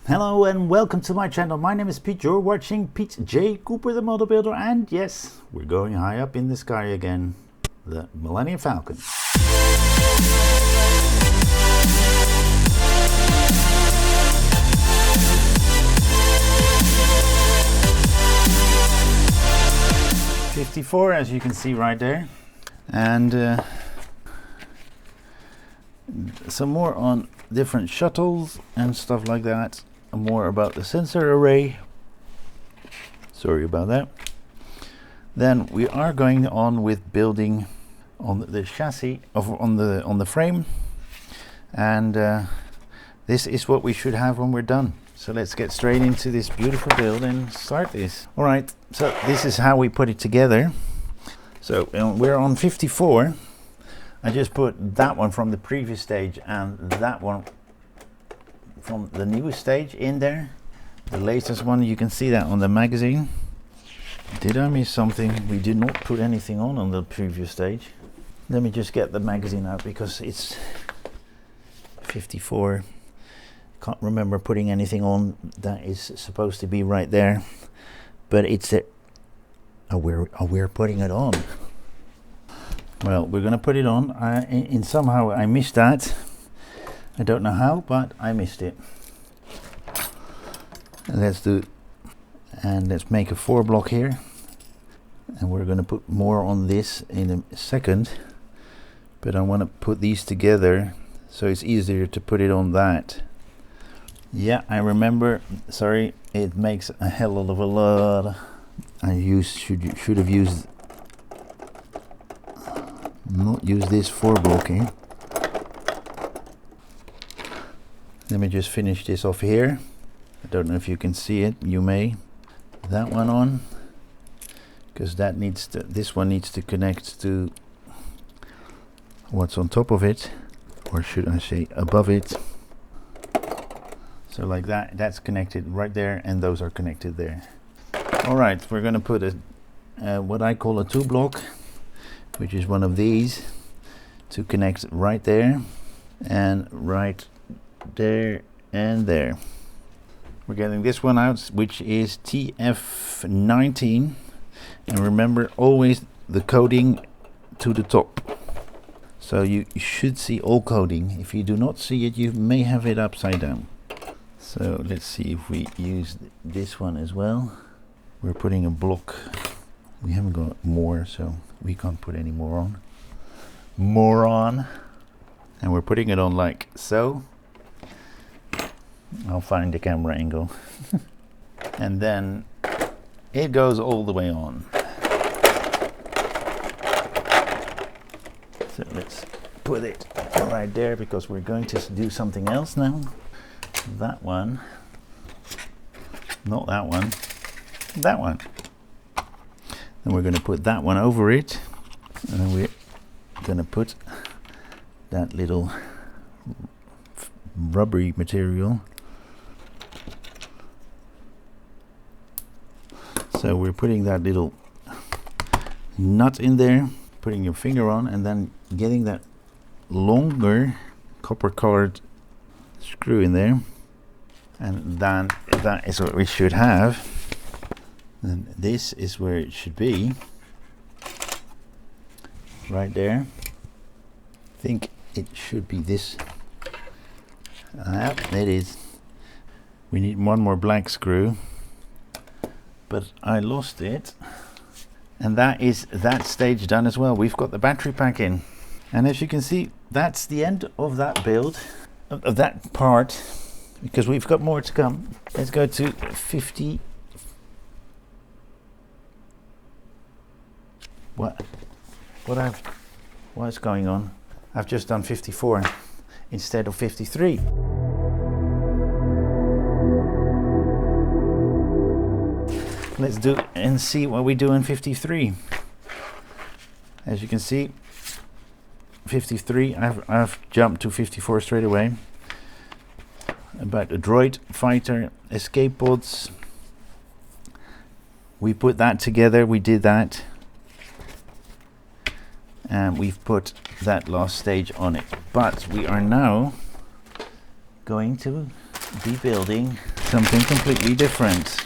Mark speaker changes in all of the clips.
Speaker 1: Hello and welcome to my channel. My name is Pete. You're watching Pete J. Cooper, the model builder, and yes, we're going high up in the sky again. The Millennium Falcon. '54, as you can see right there, and some more on different shuttles and stuff like that. More about the sensor array. Sorry about that. Then we are going on with building on the chassis on the frame, and this is what we should have when we're done. So let's get straight into this beautiful build and start this. All right, so this is how we put it together. So we're on 54. I just put that one from the previous stage and that one from the newest stage in there. The latest one, you can see that on the magazine. Did I miss something? We did not put anything on the previous stage. Let me just get the magazine out because it's 54. Can't remember putting anything on that is supposed to be right there, but it's we're putting it on. Well, we're gonna put it on. In somehow I missed that. I don't know how, but I missed it. Let's do, and let's make a 4 block here, and we're gonna put more on this in a second. But I want to put these together so it's easier to put it on that. Yeah, I remember. Sorry, it makes a hell of a lot. Should have used. Not use this 4 blocking. Let me just finish this off here. I don't know if you can see it. You may. That one on, because that needs to. This one needs to connect to what's on top of it, or should I say above it. So like that. That's connected right there, and those are connected there. All right, we're going to put a what I call a 2 block, which is one of these, to connect right there and right there and there. We're getting this one out, which is TF19, and remember always the coding to the top. So you should see all coding. If you do not see it, you may have it upside down. So let's see if we use this one as well. We're putting a block. We haven't got more, so we can't put any more on. More on. And we're putting it on like so. I'll find the camera angle. And then it goes all the way on. So let's put it right there because we're going to do something else now. That one. Not that one. That one. And we're going to put that one over it, and then we're going to put that little rubbery material. So we're putting that little nut in there, putting your finger on, and then getting that longer copper colored screw in there, and then that is what we should have. And this is where it should be, right there. I think it should be this. Yep, it is. We need one more black screw, but I lost it, and that is that stage done as well. We've got the battery pack in, and as you can see, that's the end of that build, of that part, because we've got more to come. Let's go to 50. What's going on? I've just done 54 instead of 53. Let's do and see what we do in 53. As you can see, 53, I've jumped to 54 straight away. About the droid fighter escape pods, we put that together. We did that, and we've put that last stage on it. But we are now going to be building something completely different.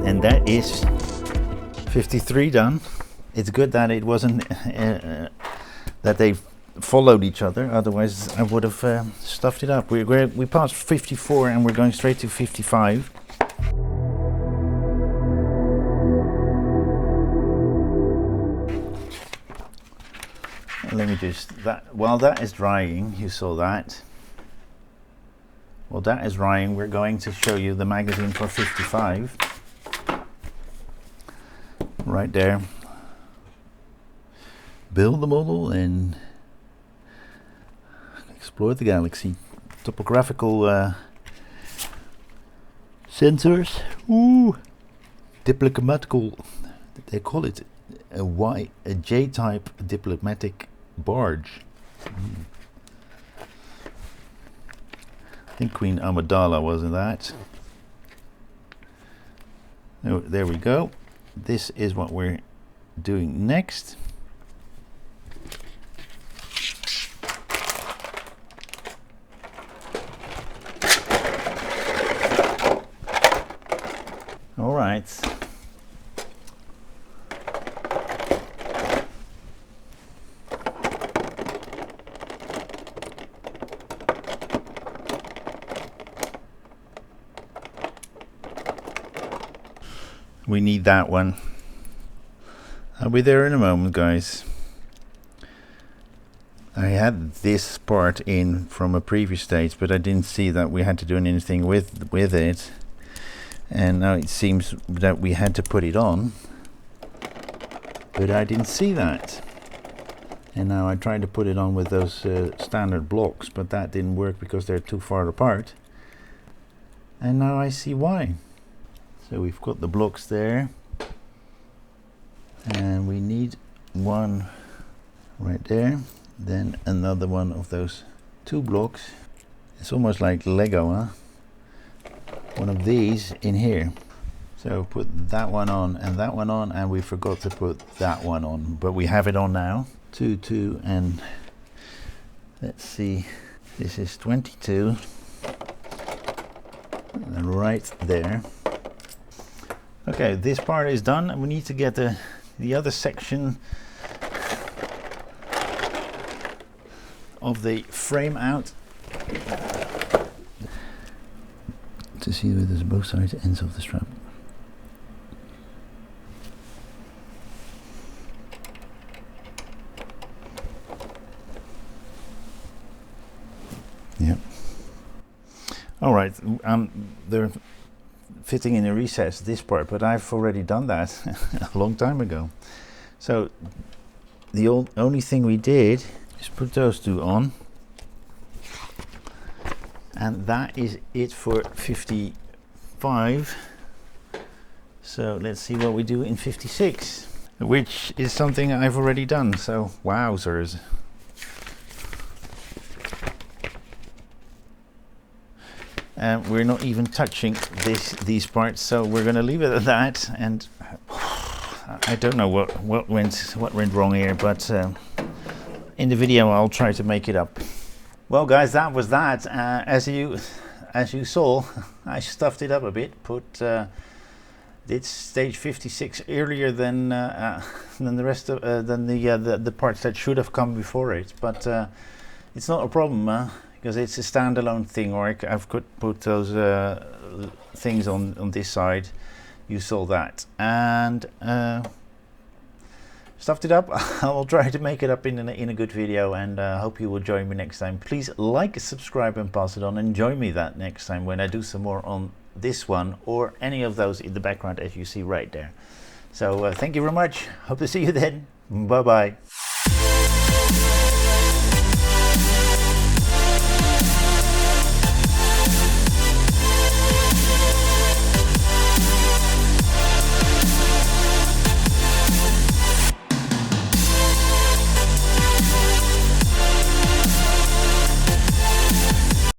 Speaker 1: And that is 53 done. It's good that it wasn't that they followed each other, otherwise I would have stuffed it up. We passed 54 and we're going straight to 55. Let me just, while that is drying, you saw that. While that is drying, we're going to show you the magazine for 55. Right there. Build the model and explore the galaxy. Topographical sensors. Ooh. Diplomatical, they call it a J-type diplomatic barge. I think Queen Amidala wasn't that. Oh, there we go. This is what we're doing next. All right. We need that one. I'll be there in a moment, guys. I had this part in from a previous stage, but I didn't see that we had to do anything with it. And now it seems that we had to put it on, but I didn't see that. And now I tried to put it on with those standard blocks, but that didn't work because they're too far apart. And now I see why. So we've got the blocks there, and we need one right there, then another one of those two blocks. It's almost like Lego, huh? One of these in here. So put that one on and that one on, and we forgot to put that one on, but we have it on now. 2, and let's see, this is 22, and right there. Okay, this part is done, and we need to get the other section of the frame out to see where there's both sides ends of the strap. Yep. All right, they're fitting in a recess, this part, but I've already done that a long time ago. So the only thing we did is put those two on, and that is it for 55. So let's see what we do in 56, which is something I've already done. So wowzers. And we're not even touching these parts, so we're going to leave it at that. And I don't know what went wrong here, but in the video I'll try to make it up. Well guys, that was that. As you saw, I stuffed it up a bit, did stage 56 earlier than the rest of the parts that should have come before it, but it's not a problem because it's a standalone thing, or I've could put those things on this side. You saw that, and stuffed it up. I will try to make it up in a good video, and hope you will join me next time. Please like, subscribe and pass it on, and join me that next time when I do some more on this one or any of those in the background as you see right there. So thank you very much. Hope to see you then. Bye bye.